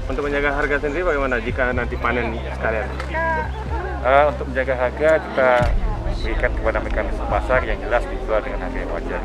Untuk menjaga harga sendiri bagaimana jika nanti panen sekalian? Untuk menjaga harga kita berikan kepada mekanisme pasar yang jelas dijual dengan harga yang wajar.